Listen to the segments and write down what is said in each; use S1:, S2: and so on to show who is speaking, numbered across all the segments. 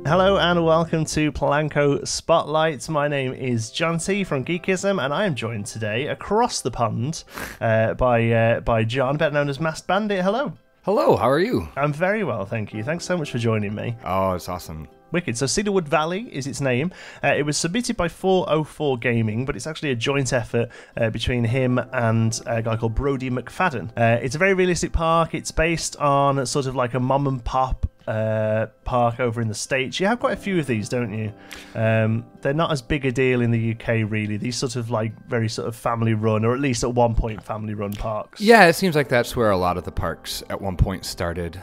S1: Hello and welcome to PlanCo Spotlights. My name is Jonti from Geekism, and I am joined today across the pond by Jon, better known as maskedbandit. Hello.
S2: Hello, how are you?
S1: I'm very well, thank you. Thanks so much for joining me.
S2: Oh, it's awesome.
S1: Wicked. So Cedarwood Valley is its name. It was submitted by 404 Gaming, but it's actually a joint effort between him and a guy called Brody McFadden. It's a very realistic park. It's based on sort of like a mom and pop park over in the States. You have quite a few of these, don't you? They're not as big a deal in the UK, really. These sort of like very sort of family run, or at least at one point family run parks.
S2: Yeah, it seems like that's where a lot of the parks at one point started.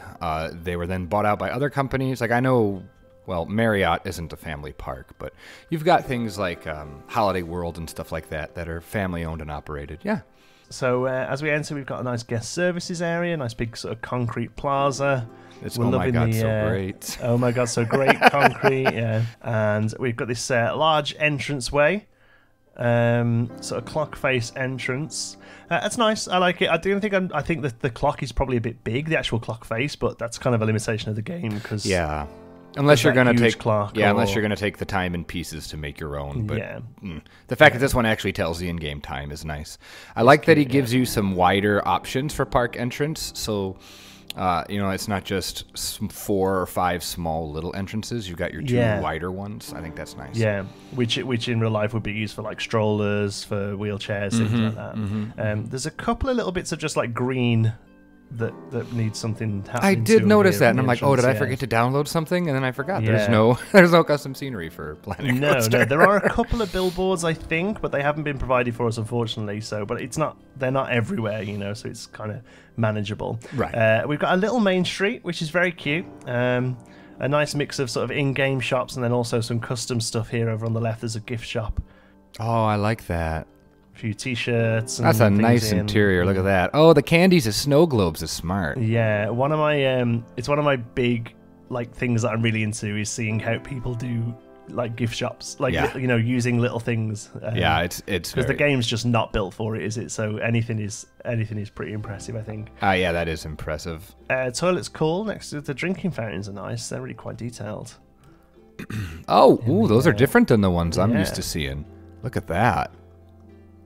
S2: They were then bought out by other companies. Like I know, well, Marriott isn't a family park, but you've got things like Holiday World and stuff like that that are family owned and operated. Yeah.
S1: So as we enter, we've got a nice guest services area, nice big sort of concrete plaza.
S2: It's oh my god, so great.
S1: Oh my god, so great concrete, yeah. And we've got this large entranceway, sort of clock face entrance. That's nice. I like it. I think that the clock is probably a bit big, the actual clock face, but that's kind of a limitation of the game because
S2: yeah. Unless you're going to take
S1: clock,
S2: unless you're going to take the time in pieces to make your own. But
S1: yeah.
S2: The fact that this one actually tells the in-game time is nice. I like that he gives you some wider options for park entrance. So, it's not just 4 or 5 small little entrances. You've got your 2 wider ones. I think that's nice.
S1: Yeah, which in real life would be used for like strollers, for wheelchairs, things like that. There's a couple of little bits of just like green that needs something happening.
S2: I did notice that, and I'm like, oh, did I forget to download something? And then I forgot. Yeah. There's no custom scenery for Planet Coaster.
S1: No, there are a couple of billboards, I think, but they haven't been provided for us, unfortunately. So, but they're not everywhere, so it's kind of manageable.
S2: Right.
S1: We've got a little main street, which is very cute. A nice mix of sort of in-game shops, and then also some custom stuff here over on the left. There's a gift shop.
S2: Oh, I like that.
S1: A few t-shirts.
S2: That's a nice interior. Look at that. Oh, the candies as snow globes is smart.
S1: Yeah, one of my big like things that I'm really into is seeing how people do like gift shops, like using little things.
S2: It's
S1: because the game's just not built for it, is it? So anything is pretty impressive, I think.
S2: Yeah, that is impressive.
S1: Toilet's cool. Next to the drinking fountains are nice. They're really quite detailed.
S2: Those are different than the ones I'm used to seeing. Look at that.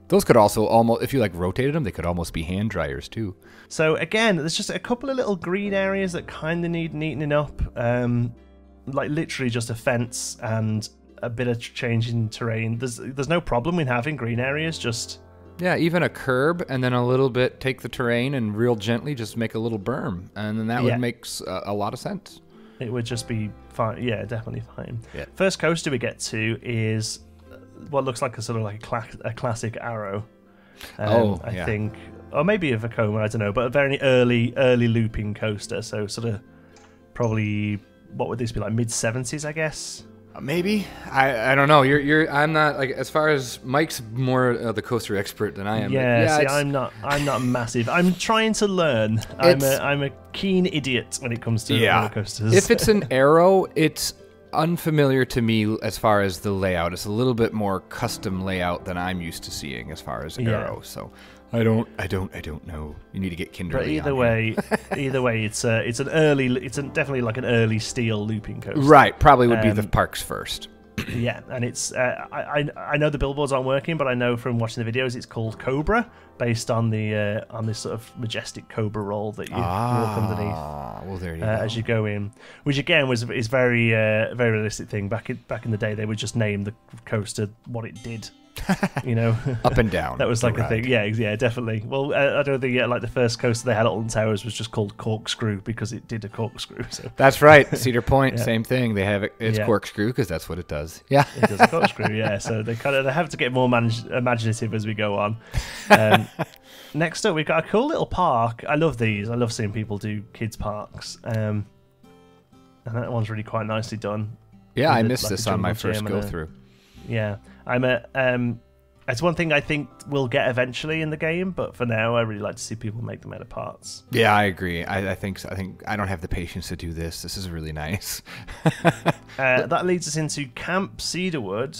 S2: Those could also almost, if you like rotated them, they could almost be hand dryers too. So
S1: again, there's just a couple of little green areas that kind of need neatening up. Like literally just a fence and a bit of change in terrain. There's no problem with having green areas, just...
S2: Yeah, even a curb and then a little bit take the terrain and real gently just make a little berm. And then that would make a lot of sense.
S1: It would just be fine. Yeah, definitely fine.
S2: Yeah.
S1: First coaster we get to is... what looks like a sort of like a classic Arrow, I think, or maybe a Vekoma, I don't know, but a very early looping coaster. So sort of probably what would this be, like mid-70s, I guess.
S2: Maybe I don't know. I'm not like, as far as Mike's more the coaster expert than I am.
S1: Yeah, I'm not massive. I'm trying to learn. I'm a keen idiot when it comes to roller coasters.
S2: If it's an Arrow, it's unfamiliar to me as far as the layout. It's a little bit more custom layout than I'm used to seeing as far as Arrow. So I don't know. You need to get Kinderly.
S1: But either way, it's definitely like an early steel looping coaster.
S2: Right, probably would be the parks first.
S1: Yeah, and it's I know the billboards aren't working, but I know from watching the videos it's called Cobra, based on the on this sort of majestic cobra roll that you walk underneath.
S2: Well, there you go.
S1: As you go in, which again is very very realistic thing. Back in the day, they would just name the coaster what it did.
S2: Up and down.
S1: That was like a thing. Yeah, definitely. Well, I don't think like the first coaster they had at Alton Towers was just called Corkscrew because it did a corkscrew. So
S2: that's right. Cedar Point, same thing. They have it's corkscrew because that's what it does. Yeah,
S1: it does a corkscrew. Yeah, so they have to get more imaginative as we go on. Next up, we've got a cool little park. I love these. I love seeing people do kids parks. And that one's really quite nicely done.
S2: Yeah, I missed this on my first go through.
S1: Yeah, it's one thing I think we'll get eventually in the game, but for now, I really like to see people make them out of parts.
S2: Yeah, I agree. I think I don't have the patience to do this. This is really nice.
S1: That leads us into Camp Cedarwood,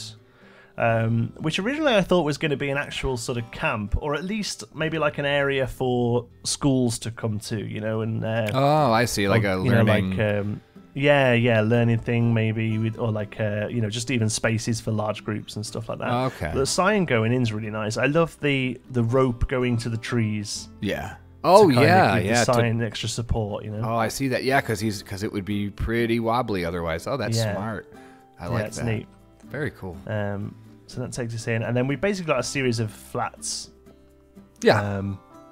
S1: which originally I thought was going to be an actual sort of camp, or at least maybe like an area for schools to come to, and
S2: oh, I see, like a learning.
S1: Yeah, learning thing maybe, or like just even spaces for large groups and stuff like that.
S2: Oh, okay.
S1: The sign going in is really nice. I love the rope going to the trees.
S2: Yeah. Oh
S1: to
S2: yeah,
S1: give the sign extra support.
S2: Oh, I see that. Yeah, because it would be pretty wobbly otherwise. Oh, that's smart. I like that.
S1: It's neat.
S2: Very cool.
S1: So that takes us in, and then we basically got a series of flats.
S2: Yeah.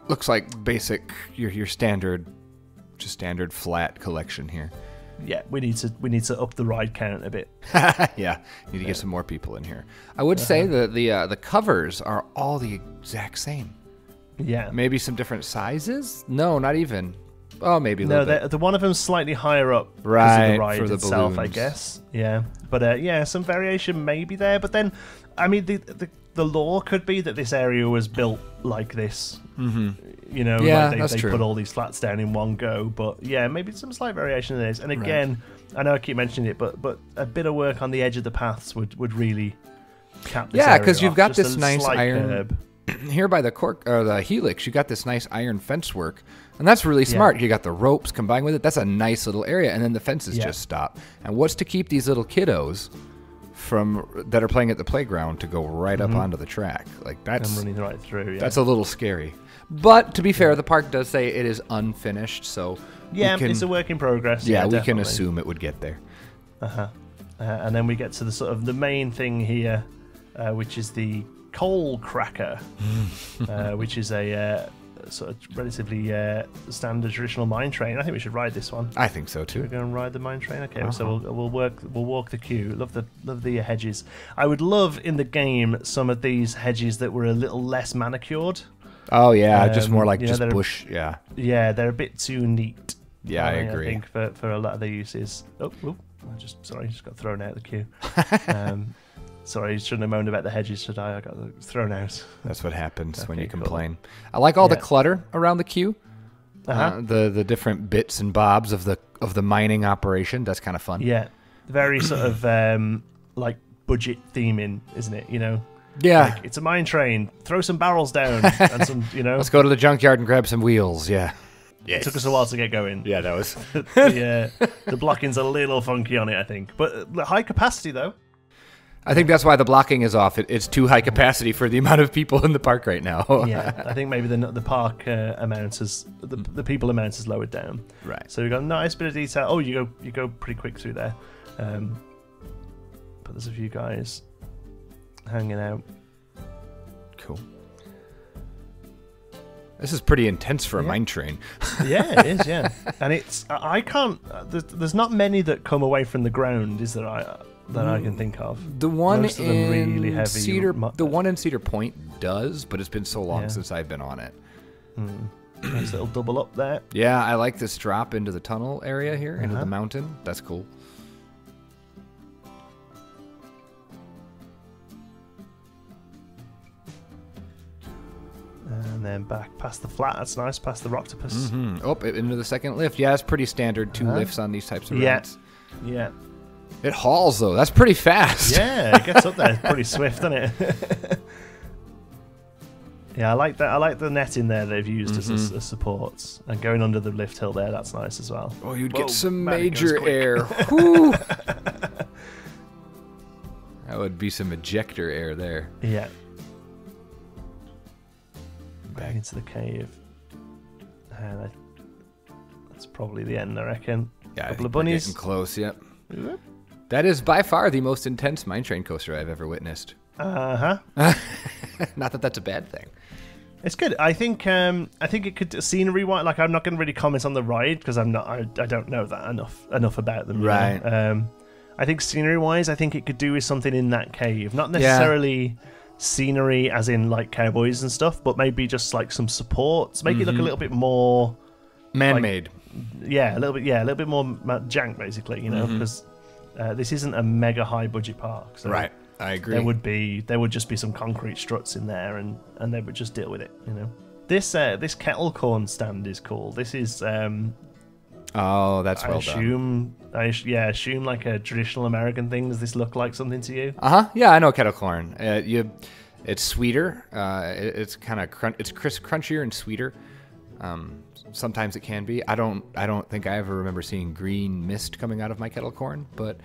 S2: Looks like basic your standard flat collection here.
S1: Yeah, we need to up the ride count a bit.
S2: Yeah, need to get some more people in here. I would say that the covers are all the exact same.
S1: Yeah.
S2: Maybe some different sizes? No, not even. Oh, maybe a little bit.
S1: The one of them's slightly higher up
S2: right,
S1: of the ride
S2: for the
S1: itself,
S2: balloons.
S1: I guess. Yeah. But some variation maybe there. But then, I mean, the lore could be that this area was built like this. Mm-hmm.
S2: Yeah,
S1: like
S2: that's
S1: they
S2: true.
S1: put all these flats down in one go. But yeah, maybe some slight variation in this. And again, I know I keep mentioning it, but a bit of work on the edge of the paths would really cap this area
S2: Yeah, because you've
S1: off.
S2: got
S1: Just
S2: this
S1: a
S2: nice
S1: slight
S2: iron
S1: curb.
S2: here by the cork or the helix. You got this nice iron fence work, and that's really smart. You got the ropes combined with it. That's a nice little area, and then the fences just stop. And what's to keep these little kiddos that are playing at the playground to go right up onto the track? Like that's
S1: I'm running right through. Yeah.
S2: that's a little scary. But to be fair, the park does say it is unfinished, so
S1: it's a work in progress.
S2: Yeah, we can
S1: definitely.
S2: assume it would get there.
S1: And then we get to the sort of the main thing here, which is the coal cracker, which is a sort of relatively standard traditional mine train. I think we should ride this one.
S2: I think so
S1: We're
S2: too.
S1: going to ride the mine train. Okay, so we'll walk the queue. Love the hedges. I would love in the game some of these hedges that were a little less manicured.
S2: Oh yeah, just more like just
S1: they're-
S2: bush. Yeah,
S1: Yeah, they're a bit too neat.
S2: yeah, I agree.
S1: I think for a lot of their uses. I just got thrown out of the queue. Sorry, you shouldn't have moaned about the hedges, should I? I got thrown out.
S2: That's what happens when
S1: Okay,
S2: you
S1: cool.
S2: complain. I like all the
S1: Yeah.
S2: clutter around the queue.
S1: Uh-huh.
S2: The different bits and bobs of the mining operation. That's kind of fun.
S1: Yeah, very sort of like budget theming, isn't it?
S2: Yeah.
S1: Like, it's a mine train. Throw some barrels down and some,
S2: Let's go to the junkyard and grab some wheels. Yeah.
S1: It took us a while to get going.
S2: Yeah, that was.
S1: The blocking's a little funky on it, I think. But high capacity, though.
S2: I think that's why the blocking is off. It's too high capacity for the amount of people in the park right now.
S1: Yeah, I think maybe the park amount is the people amount is lowered down.
S2: Right.
S1: So we've got a nice bit of detail. Oh, you go pretty quick through there. But there's a few guys hanging out.
S2: Cool. This is pretty intense for a mine train.
S1: Yeah, it is. Yeah, and it's I can't. There's not many that come away from the ground, is there? That I can think of.
S2: The one
S1: Most of them
S2: in
S1: really heavy.
S2: the one in Cedar Point does, but it's been so long since I've been on it.
S1: Nice little double up there.
S2: Yeah, I like this drop into the tunnel area here, into the mountain. That's cool.
S1: And then back past the flat. That's nice. Past the Roctopus.
S2: Oh, into the second lift. Yeah, it's pretty standard. 2 lifts on these types of
S1: Yeah.
S2: rides.
S1: Yeah.
S2: It hauls though. That's pretty fast.
S1: Yeah, it gets up there. It's pretty swift, doesn't it? Yeah, I like that. I like the net in there they've used as supports. And going under the lift hill there, that's nice as well.
S2: Oh, you'd
S1: Whoa,
S2: get some
S1: man, it goes
S2: major
S1: quick.
S2: air. Whew. That would be some ejector air there.
S1: Yeah. Back into the cave. And that's probably the end, I reckon.
S2: Yeah, I
S1: Couple
S2: think
S1: of
S2: we're
S1: bunnies.
S2: getting close. Yep. That is by far the most intense mine train coaster I've ever witnessed.
S1: Uh-huh.
S2: Not that that's a bad thing.
S1: It's good. I think it could scenery wise. Like, I'm not going to really comment on the ride because I don't know that enough about them.
S2: Right.
S1: I think scenery wise, I think it could do with something in that cave. Not necessarily scenery as in like cowboys and stuff, but maybe just like some supports. Make it look a little bit more
S2: Man-made.
S1: a little bit more jank, basically. Because this isn't a mega high budget park. So
S2: Right. I agree.
S1: There would just be some concrete struts in there, and they would just deal with it. This kettle corn stand is cool. This is
S2: Oh, that's well done.
S1: I assume like a traditional American thing. Does this look like something to you?
S2: Yeah, I know kettle corn. It's sweeter. It's kind of crunchier and sweeter. Sometimes it can be. I don't think I ever remember seeing green mist coming out of my kettle corn, but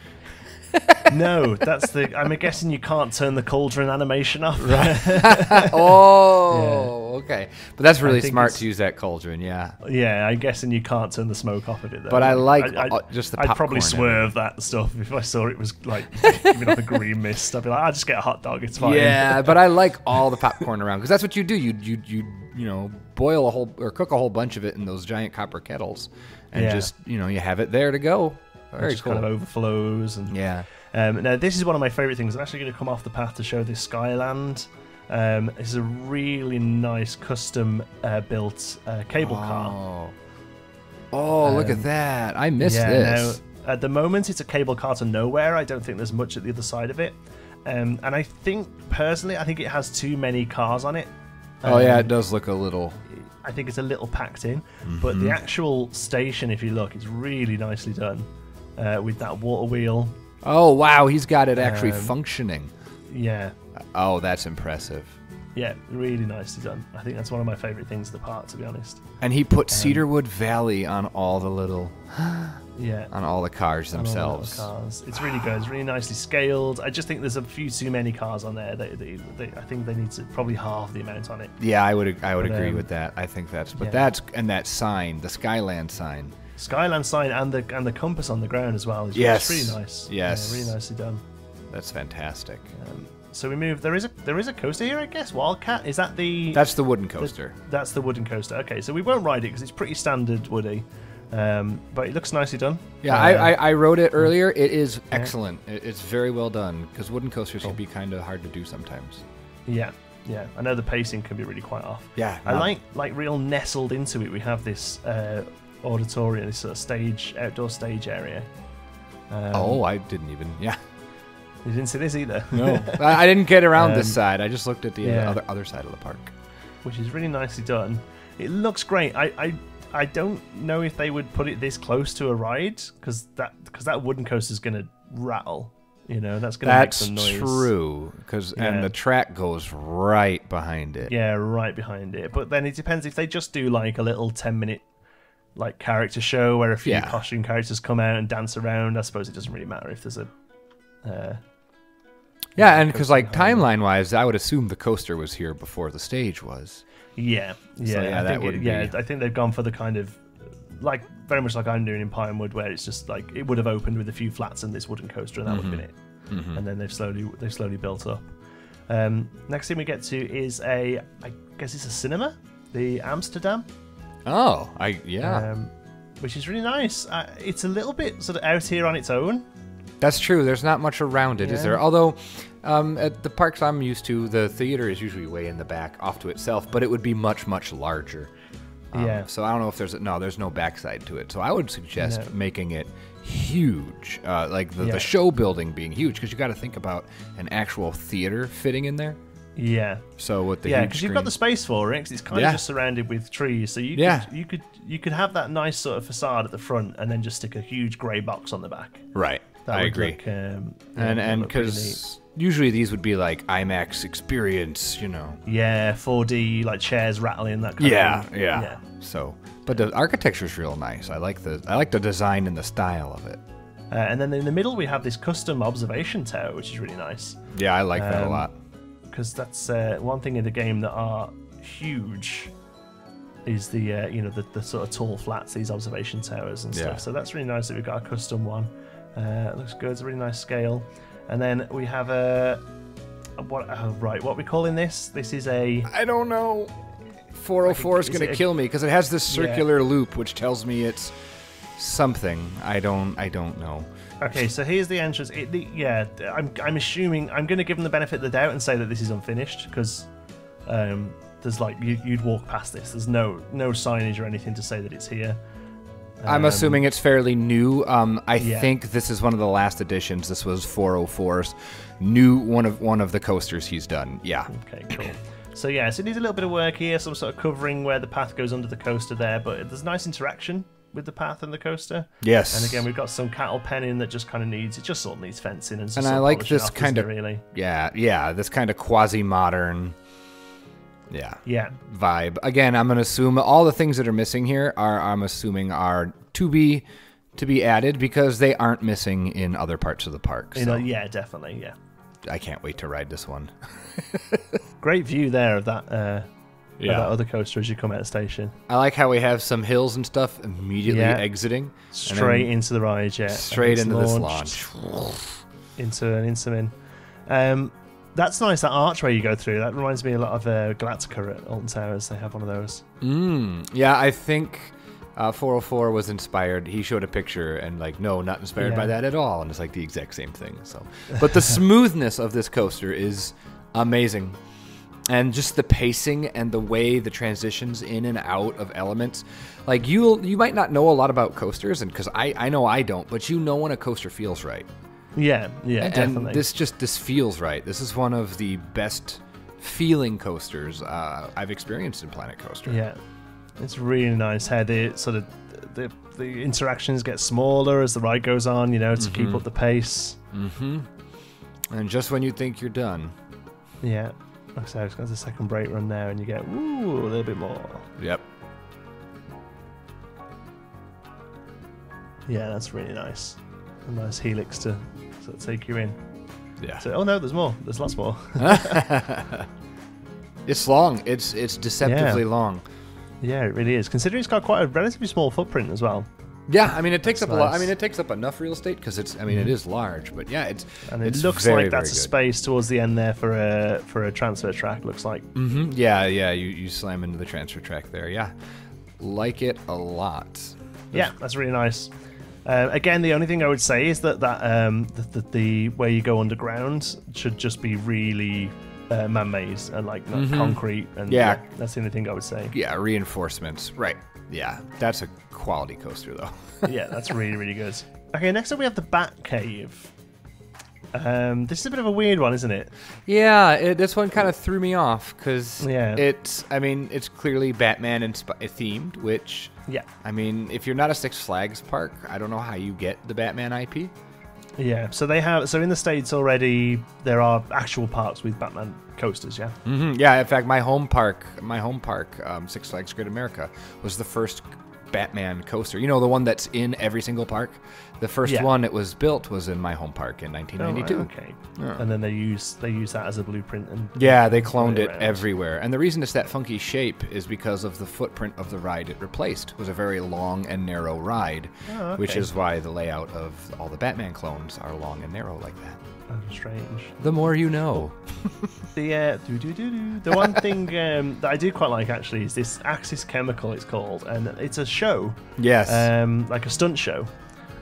S1: No, that's the. I'm guessing you can't turn the cauldron animation off.
S2: Oh, okay. But that's really smart to use that cauldron. Yeah.
S1: Yeah, I'm guessing you can't turn the smoke off of it though.
S2: But I like just the popcorn.
S1: I'd probably swerve that stuff if I saw it was like giving off a green mist. I'd be like, I'll just get a hot dog. It's fine.
S2: Yeah, but I like all the popcorn around because that's what you do. You boil a whole or cook a whole bunch of it in those giant copper kettles, and just you have it there to go. Very cool.
S1: Kind of overflows and now this is one of my favorite things. I'm actually going to come off the path to show this Skyland. This is a really nice custom built cable car.
S2: Oh, look at that! I missed this.
S1: Now, at the moment, it's a cable car to nowhere. I don't think there's much at the other side of it, and I think personally, I think it has too many cars on it.
S2: It does look a little.
S1: I think it's a little packed in, but the actual station, if you look, it's really nicely done with that water wheel.
S2: Oh wow, he's got it actually functioning.
S1: Yeah.
S2: Oh, that's impressive.
S1: Yeah, really nicely done. I think that's one of my favourite things of the park, to be honest.
S2: And he put Cedarwood Valley on all the little, on all the cars themselves.
S1: Cars. It's really good. It's really nicely scaled. I just think there's a few too many cars on there. I think they need to probably halve the amount on it.
S2: Yeah, I would agree with that. I think that's that sign, the Skyland sign.
S1: Skyland sign and the compass on the ground as well. It's really nice.
S2: Yes,
S1: really nicely done.
S2: That's fantastic.
S1: So we move. There is a coaster here, I guess. Wildcat. Is that the?
S2: That's the wooden coaster.
S1: That's the wooden coaster. Okay, so we won't ride it because it's pretty standard woody, but it looks nicely done.
S2: Yeah, I rode it earlier. It is excellent. It's very well done because wooden coasters can be kind of hard to do sometimes.
S1: Yeah. I know the pacing can be really quite off.
S2: Yeah,
S1: I like real nestled into it. We have this auditorium, this sort of outdoor stage area.
S2: I didn't even. Yeah.
S1: You didn't see this either.
S2: No, I didn't get around this side. I just looked at the other side of the park,
S1: which is really nicely done. It looks great. I don't know if they would put it this close to a ride because that wooden coaster is going to rattle. That's going to make some noise. That's
S2: true. And the track goes right behind it.
S1: Yeah, right behind it. But then it depends if they just do like a little 10-minute like character show where a few costume characters come out and dance around. I suppose it doesn't really matter if there's a.
S2: And because like timeline-wise, I would assume the coaster was here before the stage was.
S1: Yeah. I think they've gone for the kind of like very much like I'm doing in Pinewood, where it's just like it would have opened with a few flats and this wooden coaster, and that would have been it. And then they've slowly built up. Next thing we get to is I guess it's a cinema, the Amsterdam.
S2: Oh,
S1: which is really nice. It's a little bit sort of out here on its own.
S2: That's true. There's not much around it, is there? Although, at the parks I'm used to, the theater is usually way in the back, off to itself, but it would be much, much larger. So I don't know if there's no backside to it. So I would suggest making it huge, like the show building being huge, because you got to think about an actual theater fitting in there.
S1: Yeah.
S2: So with the
S1: because you've got the space for it, 'cause it's kind of just surrounded with trees, so you could have that nice sort of facade at the front, and then just stick a huge grey box on the back.
S2: Right. I agree.
S1: Look,
S2: and because usually these would be like IMAX experience,
S1: Yeah, 4D, like chairs rattling, that kind of thing.
S2: Yeah. So, but the architecture's real nice. I like the design and the style of it.
S1: And then in the middle we have this custom observation tower, which is really nice.
S2: Yeah, I like that a lot.
S1: Because that's one thing in the game that are huge is the the sort of tall flats, these observation towers and stuff. So that's really nice that we've got a custom one. It looks good. It's a really nice scale. And then we have what are we calling this? This is I
S2: don't know. 404 is going to kill me because it has this circular loop which tells me it's something. I don't know.
S1: Okay, so here's the entrance. I'm assuming I'm going to give them the benefit of the doubt and say that this is unfinished because there's like you'd walk past this. There's no signage or anything to say that it's here.
S2: I'm assuming it's fairly new. I think this is one of the last editions. This was 404's new one of the coasters he's done. Yeah.
S1: Okay, cool. So so it needs a little bit of work here, some sort of covering where the path goes under the coaster there, but there's nice interaction with the path and the coaster.
S2: Yes.
S1: And again, we've got some cattle penning that just kind of needs fencing and
S2: I like this kind of this kind of quasi-modern
S1: Yeah.
S2: vibe. Again, I'm going to assume all the things that are missing here are to be added because they aren't missing in other parts of the park. So
S1: Yeah, definitely, yeah.
S2: I can't wait to ride this one.
S1: Great view there of that of that other coaster as you come out of the station.
S2: I like how we have some hills and stuff immediately exiting.
S1: Straight into the ride, yeah.
S2: Straight into this launch.
S1: Into an insulin. That's nice, that archway you go through. That reminds me a lot of Galactica at Alton Towers. They have one of those.
S2: Yeah, I think 404 was inspired. He showed a picture and no, not inspired by that at all. And it's like the exact same thing. So, but the smoothness of this coaster is amazing. And just the pacing and the way the transitions in and out of elements. Like you might not know a lot about coasters, and because I know I don't, but you know when a coaster feels right.
S1: Yeah, definitely.
S2: And this feels right. This is one of the best feeling coasters I've experienced in Planet Coaster.
S1: Yeah, it's really nice how the interactions get smaller as the ride goes on, to keep up the pace.
S2: And just when you think you're done.
S1: Yeah. Like I said, it's got the second brake run now, and you get, a little bit more.
S2: Yep.
S1: Yeah, that's really nice. A nice helix to sort of take you in.
S2: Yeah.
S1: So, no, there's more. There's lots more.
S2: It's long. It's deceptively long.
S1: Yeah, it really is. Considering it's got quite a relatively small footprint as well.
S2: Yeah, I mean, it takes up a lot. I mean, it takes up enough real estate because it is large. But yeah, it
S1: looks like that's a space towards the end there for a transfer track. Looks like.
S2: Yeah. You slam into the transfer track there. Yeah, like it a lot.
S1: Yeah, that's really nice. Again, the only thing I would say is that the where you go underground should just be really man-made and not concrete. And that's the only thing I would say.
S2: Yeah, reinforcements. Right. Yeah, that's a quality coaster, though.
S1: Yeah, that's really, really good. Okay, next up we have the Bat Cave. This is a bit of a weird one, isn't it?
S2: Yeah, this one kind of threw me off because it's clearly Batman themed, which, I mean, if you're not a Six Flags park, I don't know how you get the Batman IP.
S1: Yeah, so in the States already, there are actual parks with Batman coasters, yeah?
S2: Yeah, in fact, my home park, Six Flags Great America, was the first Batman coaster. You know, the one that's in every single park? The first one it was built was in my home park in 1992.
S1: Oh, okay. Yeah. And then they use that as a blueprint. And
S2: they cloned it everywhere. And the reason it's that funky shape is because of the footprint of the ride it replaced. It was a very long and narrow ride, which is why the layout of all the Batman clones are long and narrow like that.
S1: Oh, strange.
S2: The more you know.
S1: The one thing that I do quite like actually is this Axis Chemical, it's called, and it's a show.
S2: Yes.
S1: Like a stunt show.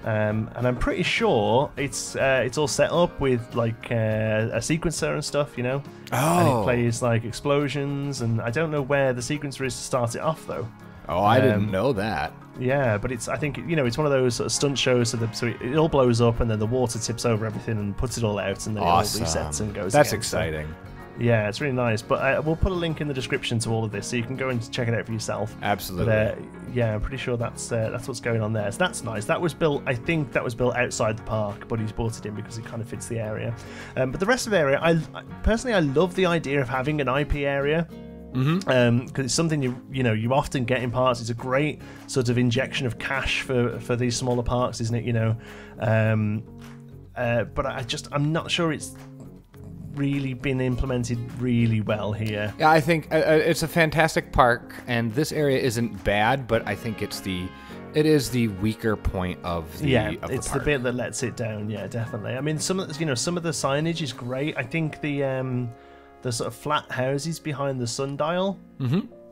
S1: And I'm pretty sure it's all set up with a sequencer and stuff, and it plays explosions, and I don't know where the sequencer is to start it off though.
S2: I didn't know that.
S1: Yeah, but I think it's one of those sort of stunt shows, so it all blows up, and then the water tips over everything and puts it all out, and then it all resets and goes.
S2: That's
S1: again.
S2: exciting.
S1: So, yeah, it's really nice. But we'll put a link in the description to all of this, so you can go and check it out for yourself.
S2: Absolutely.
S1: But, I'm pretty sure that's what's going on there. So that's nice. That was built. I think that was built outside the park, but he's brought it in because it kind of fits the area. But the rest of the area, I personally love the idea of having an IP area. Because it's something you often get in parks. It's a great sort of injection of cash for these smaller parks, isn't it? But I'm not sure it's really been implemented really well here.
S2: Yeah, I think it's a fantastic park, and this area isn't bad, but I think it is the weaker point of the
S1: it's
S2: park.
S1: The bit that lets it down. Yeah, definitely. I mean, some of the signage is great. I think the sort of flat houses behind the sundial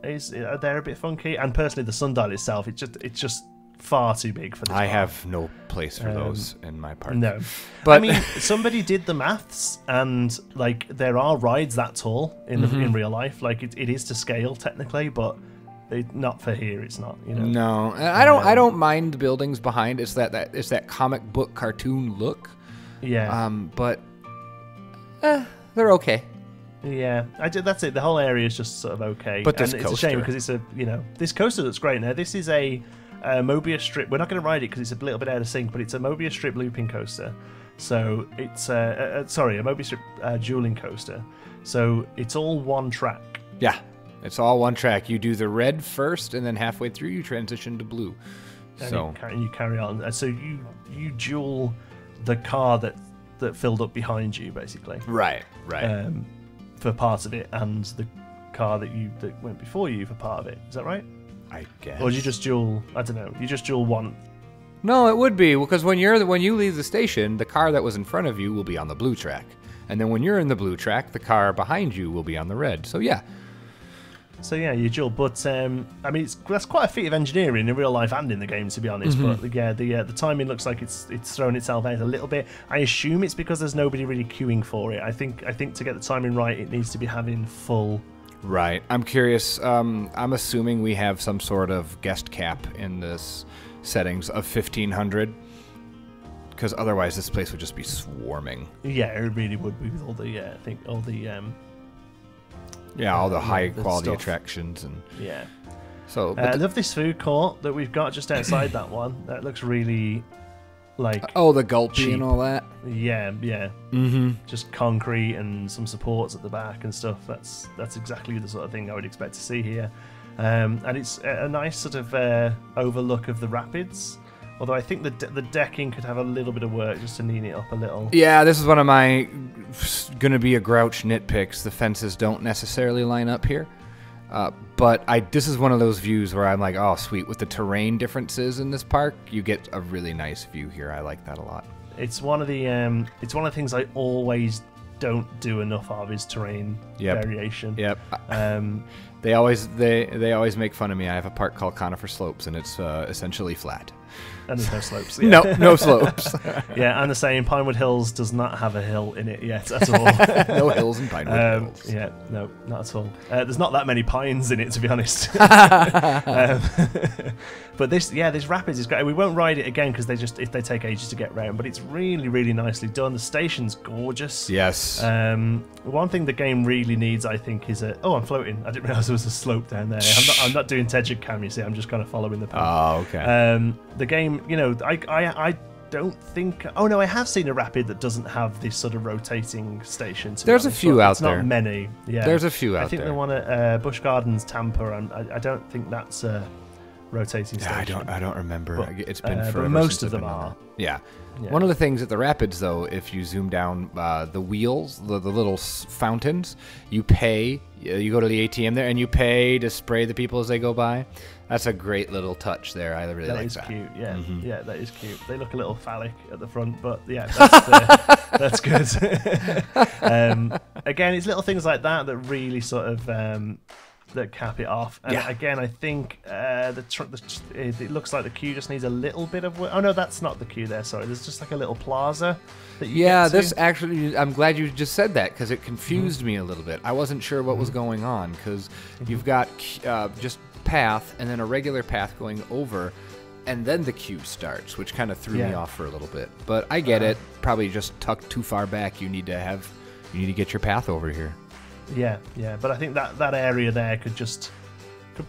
S1: they're a bit funky, and personally the sundial itself, it's just far too big for this
S2: I
S1: park.
S2: have no place for those in my park.
S1: No,
S2: but
S1: I mean, somebody did the maths, and there are rides that tall in real life. It is to scale technically, but not for here. It's not.
S2: No, I don't mind the buildings behind. It's that comic book cartoon look.
S1: Yeah.
S2: But they're okay.
S1: Yeah, that's it. The whole area is just sort of okay.
S2: But this
S1: it's
S2: coaster,
S1: a shame because it's this coaster looks great. Now this is a Mobius strip. We're not going to ride it because it's a little bit out of sync, but it's a Mobius strip looping coaster. So it's a Mobius strip dueling coaster. So it's all one track.
S2: Yeah. It's all one track. You do the red first, and then halfway through you transition to blue.
S1: And you carry on. And so you duel the car that filled up behind you, basically.
S2: Right.
S1: For part of it, and the car that went before you for part of it. Is that right?
S2: I guess.
S1: Or do you just duel? I don't know. You just duel one.
S2: No, it would be, because when you leave the station, the car that was in front of you will be on the blue track, and then when you're in the blue track, the car behind you will be on the red. So yeah.
S1: So yeah, you duel, but I mean, that's quite a feat of engineering in real life and in the game, to be honest.
S2: Mm-hmm.
S1: But yeah, the timing looks like it's thrown itself out a little bit. I assume it's because there's nobody really queuing for it. I think to get the timing right, it needs to be having full.
S2: Right. I'm curious. I'm assuming we have some sort of guest cap in this settings of 1,500, because otherwise this place would just be swarming.
S1: Yeah, it really would be with all the I think all the
S2: all the high
S1: the
S2: quality
S1: stuff.
S2: attractions and
S1: yeah.
S2: So
S1: I love this food court that we've got just outside that one. That looks really like
S2: the gulpy
S1: cheap.
S2: and all that.
S1: Yeah.
S2: Mm-hmm.
S1: Just concrete and some supports at the back and stuff. That's exactly the sort of thing I would expect to see here. And it's a nice sort of overlook of the rapids. Although I think the decking could have a little bit of work just to neat it up a little.
S2: Yeah, this is one of my going to be a grouch nitpicks. The fences don't necessarily line up here. But this is one of those views where I'm like, oh, sweet. With the terrain differences in this park, you get a really nice view here. I like that a lot.
S1: It's one of the things I always don't do enough of is terrain variation.
S2: Yep. They always make fun of me. I have a park called Conifer Slopes, and it's essentially flat.
S1: And there's no slopes. Yeah.
S2: No slopes.
S1: Yeah, and the same, Pinewood Hills does not have a hill in it yet at all.
S2: No hills in Pinewood Hills.
S1: Yeah, no, not at all. There's not that many pines in it, to be honest. But this rapids is great. We won't ride it again because they take ages to get round. But it's really, really nicely done. The station's gorgeous.
S2: Yes.
S1: One thing the game really needs, I think, is I'm floating. I didn't realise there was a slope down there. I'm not doing Tedric Cam, you see. I'm just kind of following the path.
S2: Oh, okay.
S1: The game, I don't think. Oh no, I have seen a rapid that doesn't have this sort of rotating station.
S2: There's a few out there.
S1: It's not many. Yeah,
S2: there's a few out there.
S1: I think the one at Busch Gardens, Tampa. I don't think that's a rotating station.
S2: I don't remember.
S1: But,
S2: it's been forever.
S1: But most
S2: since
S1: of them
S2: I've been
S1: are.
S2: Yeah. One of the things at the rapids, though, if you zoom down the wheels, the little fountains, you pay. You go to the ATM there and you pay to spray the people as they go by. That's a great little touch there. I really like that.
S1: That is cute. Yeah,
S2: Mm-hmm.
S1: Yeah, that is cute. They look a little phallic at the front, but yeah, that's good. Again, it's little things like that really sort of that cap it off. And again, I think it looks like the queue just needs a little bit of work. Oh no, that's not the queue there. Sorry, there's just like a little plaza. That you get to.
S2: This actually, I'm glad you just said that because it confused me a little bit. I wasn't sure what was going on because you've got just path and then a regular path going over, and then the queue starts, which kind of threw me off for a little bit. But I get it. Probably just tucked too far back. You need to get your path over here.
S1: Yeah. But I think that area there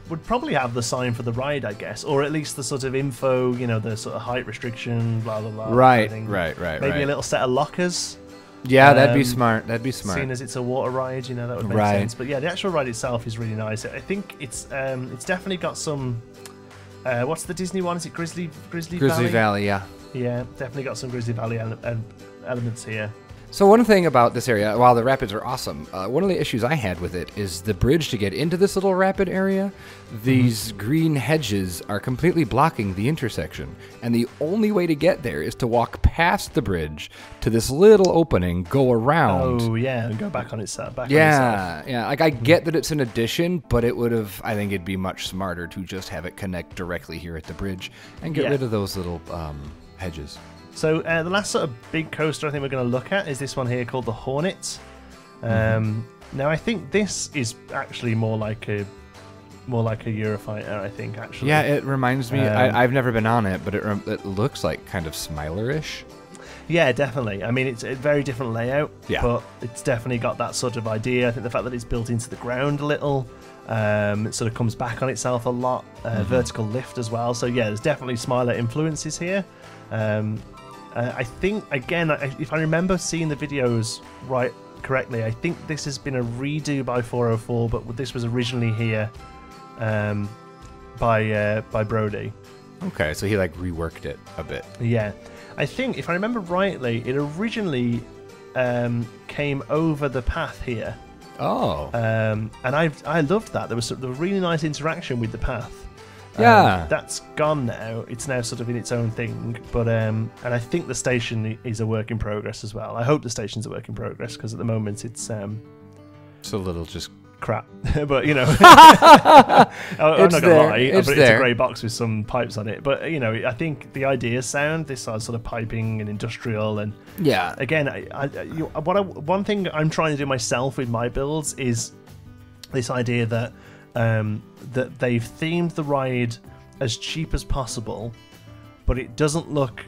S1: would probably have the sign for the ride, I guess, or at least the sort of info, the sort of height restriction, blah blah blah.
S2: Right.
S1: Maybe a little set of lockers.
S2: Yeah, that'd be smart.
S1: Seeing as it's a water ride, that would make sense. But yeah, the actual ride itself is really nice. I think it's definitely got some. What's the Disney one? Is it Grizzly Valley?
S2: Grizzly Valley, yeah.
S1: Yeah, definitely got some Grizzly Valley elements here.
S2: So one thing about this area, while the rapids are awesome, one of the issues I had with it is the bridge to get into this little rapid area. These green hedges are completely blocking the intersection, and the only way to get there is to walk past the bridge to this little opening, go around.
S1: Oh yeah, and go back on itself.
S2: Yeah. Like I get that it's an addition, but I think it'd be much smarter to just have it connect directly here at the bridge and get rid of those little hedges.
S1: So the last sort of big coaster I think we're going to look at is this one here called the Hornet. Now I think this is actually more like a Eurofighter. I think actually.
S2: Yeah, it reminds me. I've never been on it, but it looks like kind of Smiler-ish.
S1: Yeah, definitely. I mean, it's a very different layout,
S2: but
S1: it's definitely got that sort of idea. I think the fact that it's built into the ground a little. It sort of comes back on itself a lot. Vertical lift as well. So yeah, there's definitely Smiler influences here. I think, again, if I remember seeing the videos right correctly, I think this has been a redo by 404, but this was originally here by Brody.
S2: Okay, so he like reworked it a bit.
S1: Yeah, I think if I remember rightly, it originally came over the path here.
S2: Oh.
S1: And I loved that. There was a really nice interaction with the path.
S2: Yeah.
S1: That's gone now. It's now sort of in its own thing. But and I think the station is a work in progress as well. I hope the station's a work in progress because at the moment it's
S2: a little just
S1: crap. But I'm not gonna lie.
S2: It's
S1: It's a grey box with some pipes on it. But I think the ideas sound. This sort of piping and industrial and
S2: yeah.
S1: Again, one thing I'm trying to do myself with my builds is this idea that that they've themed the ride as cheap as possible, but it doesn't look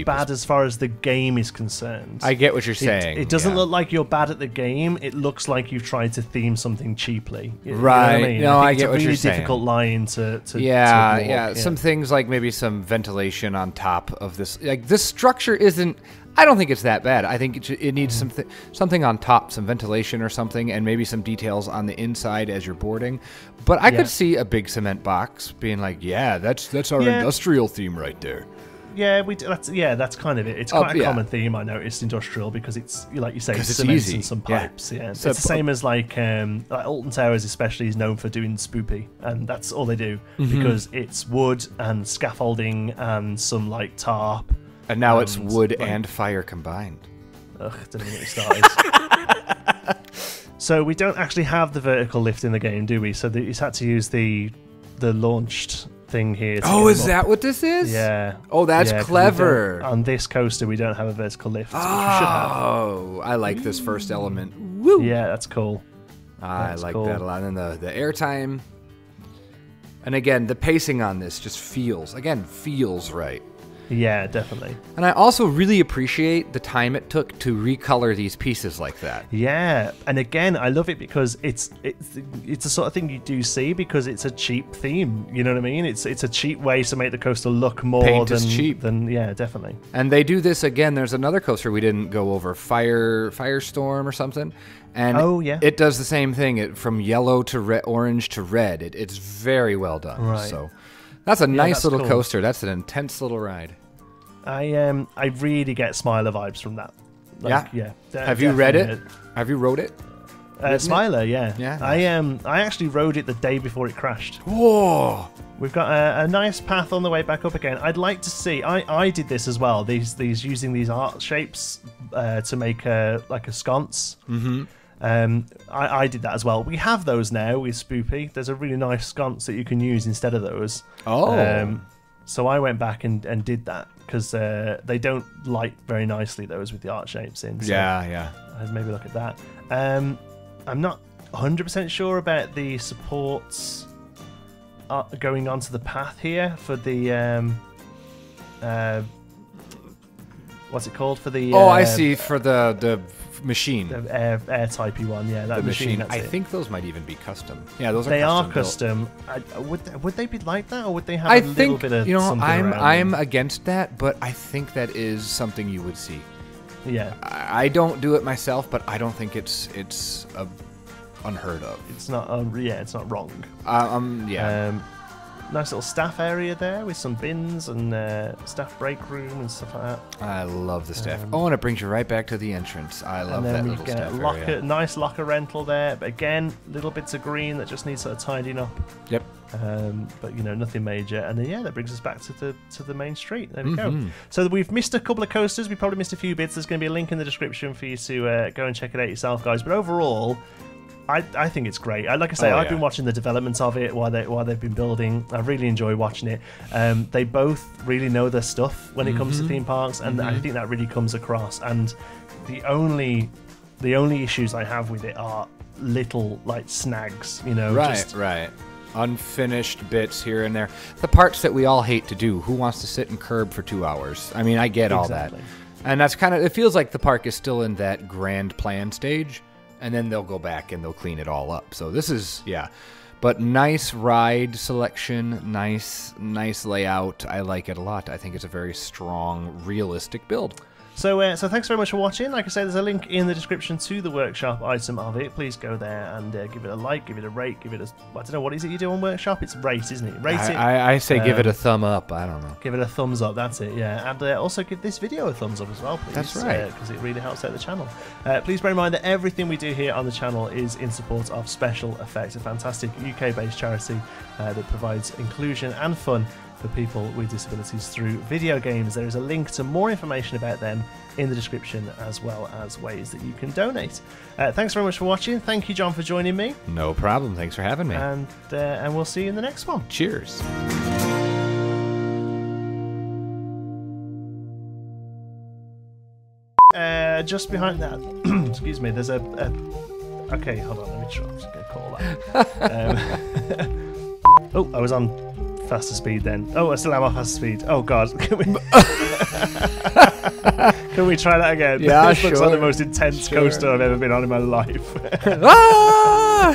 S1: bad as far as the game is concerned.
S2: I get what you're saying.
S1: It doesn't look like you're bad at the game. It looks like you've tried to theme something cheaply.
S2: Right.
S1: You know what I mean?
S2: No, I
S1: it's
S2: get what
S1: a really
S2: you're saying.
S1: difficult line to
S2: yeah.
S1: walk.
S2: Some things like maybe some ventilation on top of this. Like this structure isn't. I don't think it's that bad. I think it needs something on top, some ventilation or something, and maybe some details on the inside as you're boarding. But I could see a big cement box being like, yeah, that's our industrial theme right there.
S1: Yeah, that's kind of it. It's quite a common theme, I noticed, industrial, because it's, like you say, cement and some pipes. Yeah. So it's the same as like Alton Towers especially is known for doing spoopy, and that's all they do, because it's wood and scaffolding and some like tarp.
S2: And now it's wood and fire combined.
S1: Ugh, don't even get me started. So we don't actually have the vertical lift in the game, do we? So he's had to use the launched thing here.
S2: Oh, is that what this is?
S1: Yeah.
S2: Oh, that's clever.
S1: On this coaster, we don't have a vertical lift.
S2: Oh,
S1: we should have.
S2: I like this first element. Woo!
S1: Yeah, that's cool.
S2: I like that a lot. And the airtime. And again, the pacing on this just feels right.
S1: Yeah, definitely.
S2: And I also really appreciate the time it took to recolor these pieces like that.
S1: Yeah, and again, I love it because it's the sort of thing you do see because it's a cheap theme. You know what I mean? It's a cheap way to make the coaster look more than yeah, definitely.
S2: And they do this again. There's another coaster we didn't go over, Firestorm or something. And it does the same thing. From yellow to red, orange to red. It's very well done.
S1: Right.
S2: So that's a nice little coaster. That's an intense little ride.
S1: I really get Smiler vibes from that. Yeah.
S2: Have you read it? Have you rode it?
S1: Smiler, yeah.
S2: Yeah.
S1: I actually rode it the day before it crashed.
S2: Whoa!
S1: We've got a nice path on the way back up again. I'd like to see. I did this as well. These using these art shapes to make a sconce.
S2: Mm-hmm.
S1: I did that as well. We have those now with Spoopy. There's a really nice sconce that you can use instead of those.
S2: Oh.
S1: So I went back and did that because they don't light very nicely, those with the art shapes in. So
S2: yeah.
S1: I'd maybe look at that. I'm not 100% sure about the supports going onto the path here for the what's it called for the?
S2: I see, for the machine,
S1: the air typey one. Yeah, that
S2: the
S1: machine.
S2: I think those might even be custom. Yeah, those are.
S1: They
S2: custom
S1: are custom. Would they be like that, or would they have
S2: a
S1: little bit of?
S2: I'm against that, but I think that is something you would see.
S1: Yeah,
S2: I don't do it myself, but I don't think it's unheard of.
S1: It's not. It's not wrong.
S2: Yeah.
S1: Nice little staff area there with some bins and staff break room and stuff like that.
S2: I love the staff. And it brings you right back to the entrance. I love that little staff area.
S1: Nice locker rental there, but again, little bits of green that just need sort of tidying up.
S2: Yep.
S1: But nothing major. And then that brings us back to the main street. There we go. So we've missed a couple of coasters. We probably missed a few bits. There's going to be a link in the description for you to go and check it out yourself, guys. But overall, I think it's great. Like I say, I've been watching the developments of it while they've been building. I really enjoy watching it. They both really know their stuff when it comes to theme parks, and I think that really comes across. And the only issues I have with it are little like snags,
S2: Right. Unfinished bits here and there. The parts that we all hate to do. Who wants to sit and curb for 2 hours? I mean, I get all that. And that's it feels like the park is still in that grand plan stage. And then they'll go back and they'll clean it all up. So this is, but nice ride selection, nice layout. I like it a lot. I think it's a very strong, realistic build.
S1: So thanks very much for watching. Like I say, there's a link in the description to the workshop item of it. Please go there and give it a like, give it a rate, give it a... I don't know, what is it you do on workshop? It's rate, isn't it? Rate it.
S2: I say give it a thumb up. I don't know.
S1: Give it a thumbs up, that's it, yeah. And also give this video a thumbs up as well, please.
S2: That's right.
S1: Because it really helps out the channel. Please bear in mind that everything we do here on the channel is in support of Special Effects, a fantastic UK-based charity that provides inclusion and fun for people with disabilities through video games. There is a link to more information about them in the description, as well as ways that you can donate. Thanks very much for watching. Thank you, Jon, for joining me.
S2: No problem. Thanks for having me.
S1: And we'll see you in the next one.
S2: Cheers.
S1: Just behind that, excuse me, there's a okay, hold on, let me try. I'm just going to call that. Oh, I was on faster speed then. Oh, I still am on faster speed. Oh, God. Can we try that again?
S2: Yeah,
S1: this
S2: sure.
S1: looks like the most intense coaster I've ever been on in my life.
S2: Ah!